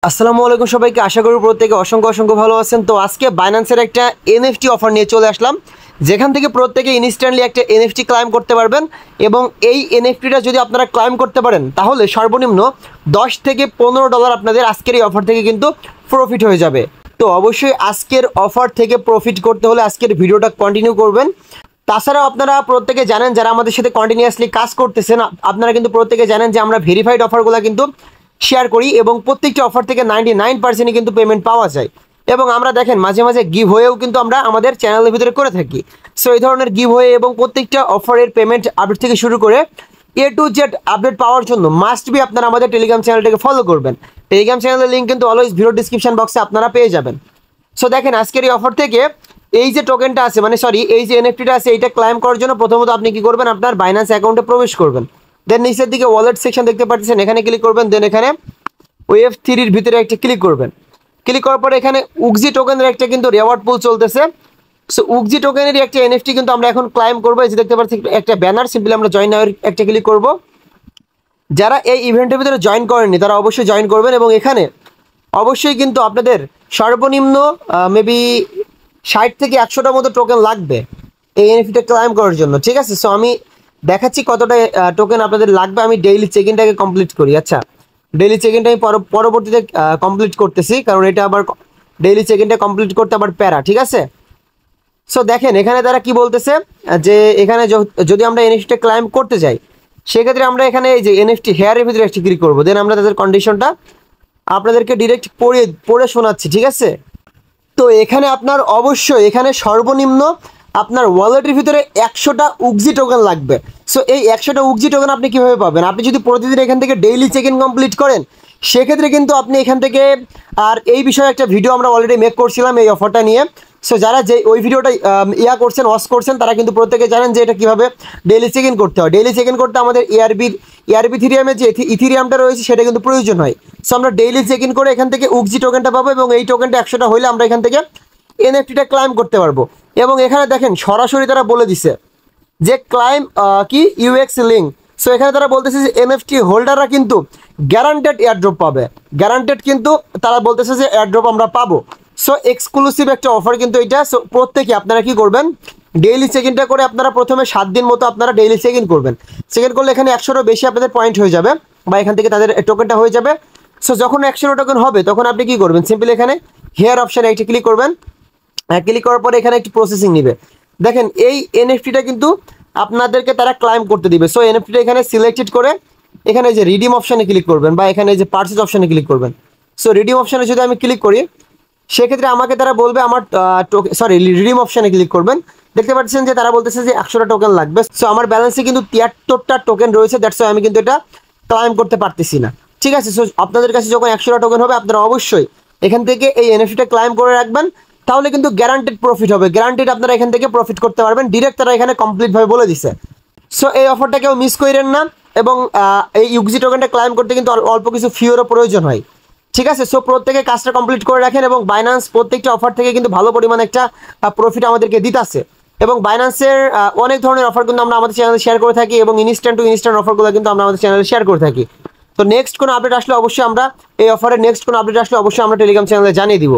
আসসালামু আলাইকুম সবাইকে, আশা করি প্রত্যেকে অসংখ্য ভালো আছেন। তো আজকে বাইন্যান্সের একটা এনএফটি অফার নিয়ে চলে আসলাম, যেখান থেকে প্রত্যেকে ইনস্ট্যান্টলি একটা এনএফটি ক্লাইম করতে পারবেন। এবং এই এনএফটিটা যদি আপনারা ক্লাইম করতে পারেন তাহলে সর্বনিম্ন $10 থেকে $15 আপনাদের আজকের এই অফার থেকে কিন্তু প্রফিট হয়ে যাবে। তো অবশ্যই আজকের অফার থেকে প্রফিট করতে হলে আজকের ভিডিওটা কন্টিনিউ করবেন। তাছাড়াও আপনারা প্রত্যেকে জানেন, যারা আমাদের সাথে কন্টিনিউয়াসলি কাজ করতেছেন, আপনারা কিন্তু প্রত্যেকে জানেন যে আমরা ভেরিফাইড অফারগুলো কিন্তু শেয়ার করি এবং প্রত্যেকটি অফার থেকে 99% কিন্তু পেমেন্ট পাওয়া যায়। এবং আমরা দেখেন মাঝে মাঝে গিভ হয়েও কিন্তু আমরা আমাদের চ্যানেলের ভিতরে করে থাকি। সো এই ধরনের গিভ হয়ে এবং প্রত্যেকটা অফারের পেমেন্ট আপডেট থেকে শুরু করে A to Z আপডেট পাওয়ার জন্য মাস্ট বি আপনারা আমাদের টেলিগ্রাম চ্যানেলটাকে ফলো করবেন। টেলিগ্রাম চ্যানেলের লিঙ্ক কিন্তু অলওয়েজ ভিডিও ডিসক্রিপশন বক্সে আপনারা পেয়ে যাবেন। সো দেখেন আজকের এই অফার থেকে এই যে টোকেনটা আছে, এই যে এনএফটিটা আছে, এইটা ক্লাইম করার জন্য প্রথমত আপনি কি করবেন, আপনার বাইন্যান্স অ্যাকাউন্টে প্রবেশ করবেন। দেন নিচের দিকে ওয়ালেট সেকশন দেখতে পাচ্ছেন, এখানে ক্লিক করবেন। দেন এখানে ওয়েভ 3-র ভিতরে একটা ক্লিক করবেন। ক্লিক করার পরে এখানে উগজি টোকেনের একটা কিন্তু রেওয়ার্ড পুল চলতেছে। সো উগজি টোকেনেরই একটা এনএফটি কিন্তু আমরা এখন ক্লাইম করবো। এই যে দেখতে পাচ্ছি একটা ব্যানার, সিম্পলি আমরা জয়েন নাও একটা ক্লিক করব। যারা এই ইভেন্টের ভিতরে জয়েন করেননি তারা অবশ্যই জয়েন করবেন। এবং এখানে অবশ্যই কিন্তু আপনাদের সর্বনিম্ন মেবি 60 থেকে 100টার মতো টোকেন লাগবে এই এনএফটিটা ক্লাইম করার জন্য, ঠিক আছে? সো আমি দেখাচ্ছি কতটা টোকেন আপনাদের লাগবে। আমি ডেইলি চেক ইনটাকে কমপ্লিট করি। আচ্ছা, ডেইলি চেক ইনটা আমি পরবর্তীতে কমপ্লিট করতেছি, কারণ এটা আবার ডেইলি চেক ইনটা কমপ্লিট করতে আবার প্যারা, ঠিক আছে? সো দেখেন এখানে তারা কি বলতেছে যে এখানে যদি আমরা এনএফটিটা ক্লাইম করতে যাই, সেক্ষেত্রে আমরা এখানে এই যে এনএফটি হেয়ারের ভিতরে একটি ক্লিক করবো। দেন আমরা তাদের কন্ডিশনটা আপনাদেরকে ডিরেক্ট পড়ে শোনাচ্ছি, ঠিক আছে? তো এখানে আপনার অবশ্যই এখানে সর্বনিম্ন আপনার ওয়ালেটের ভিতরে 100টা উগজি টোকেন লাগবে। সো এই 100টা উগজি টোকেন আপনি কীভাবে পাবেন? আপনি যদি প্রতিদিন এখান থেকে ডেইলি চেক ইন কমপ্লিট করেন, সেক্ষেত্রে কিন্তু আপনি এখান থেকে, আর এই বিষয়ে একটা ভিডিও আমরা অলরেডি মেক করছিলাম এই অফারটা নিয়ে। সো যারা যে ওই ভিডিওটা ওয়াচ করছেন তারা কিন্তু প্রত্যেকে জানেন যে এটা কীভাবে ডেইলি চেক ইন করতে হয়। ডেইলি চেক ইন করতে আমাদের ইথিরিয়ামের যে ইথিরিয়ামটা রয়েছে সেটা কিন্তু প্রয়োজন হয়। সো আমরা ডেইলি চেক ইন করে এখান থেকে উগজি টোকেনটা পাবো এবং এই টোকেনটা 100টা হলে আমরা এখান থেকে এনএফটিটা ক্লাইম করতে পারবো। এবং এখানে দেখেন সরাসরি তারা বলে দিছে যে ক্লাইম কি ইউএক্স লিঙ্ক। সো এখানে তারা বলতেছে যে এনএফটি হোল্ডাররা কিন্তু গ্যারান্টেড এয়ারড্রপ পাবে। গ্যারান্টেড কিন্তু তারা বলতেছে যে এয়ারড্রপ আমরা পাবো। সো এক্সক্লুসিভ একটা অফার কিন্তু এটা। সো প্রত্যেকে আপনারা কি করবেন, ডেইলি চেক ইনটা করে আপনারা প্রথমে 7 দিন মতো আপনারা ডেইলি চেক ইন করবেন। চেক ইন করলে এখানে 100টারও বেশি আপনাদের পয়েন্ট হয়ে যাবে, বা এখান থেকে তাদের টোকেনটা হয়ে যাবে। সো যখন 100 টোকেন হবে তখন আপনি কি করবেন, সিম্পলি এখানে হেয়ার অপশানে একটা ক্লিক করবেন। ক্লিক করার পরে এখানে একটি প্রসেসিং নেবে। দেখেন এই এনএফটিটা কিন্তু আপনাদেরকে তারা ক্লাইম করতে দিবে। সো এনএফটিটা এখানে সিলেক্টেড করে এখানে যে রিডিম অপশানে ক্লিক করবেন, বা এখানে যে পারচেজ অপশানে ক্লিক করবেন। সো রিডিম অপশানে যদি আমি ক্লিক করি, সেক্ষেত্রে আমাকে তারা বলবে আমার রিডিম অপশানে ক্লিক করবেন। দেখতে পাচ্ছেন যে তারা বলতেছে যে 100টা টোকেন লাগবে। সো আমার ব্যালেন্সে কিন্তু 73টা টোকেন রয়েছে, দ্যাটস আমি কিন্তু এটা ক্লাইম করতে পারতেছি না, ঠিক আছে? সো আপনাদের কাছে যখন 100টা টোকেন হবে আপনারা অবশ্যই এখান থেকে এই এনএফটিটা ক্লাইম করে রাখবেন, তাহলে কিন্তু গ্যারান্টেড প্রফিট হবে। গ্যারান্টেড আপনারা এখান থেকে প্রফিট করতে পারবেন, ডিরেক্ট তারা এখানে কমপ্লিটভাবে বলে দিছে। সো এই অফারটা কেউ মিস করেন না। এবং এই ইউজি টোকেনটা ক্লাইম করতে কিন্তু অল্প কিছু ফিওরও প্রয়োজন হয়, ঠিক আছে? সো প্রত্যেকে কাজটা কমপ্লিট করে রাখেন। এবং বাইন্যান্স প্রত্যেকটা অফার থেকে কিন্তু ভালো পরিমাণে একটা প্রফিট আমাদেরকে দিতেছে। এবং বাইন্যান্সের অনেক ধরনের অফার কিন্তু আমরা আমাদের চ্যানেলে শেয়ার করে থাকি, এবং ইনস্ট্যান্ট টু ইনস্ট্যান্ট অফারগুলো কিন্তু আমরা আমাদের চ্যানেলে শেয়ার করে থাকি। তো নেক্সট কোনো আপডেট আসলে অবশ্যই আমরা টেলিগ্রাম চ্যানেলে জানিয়ে দিব।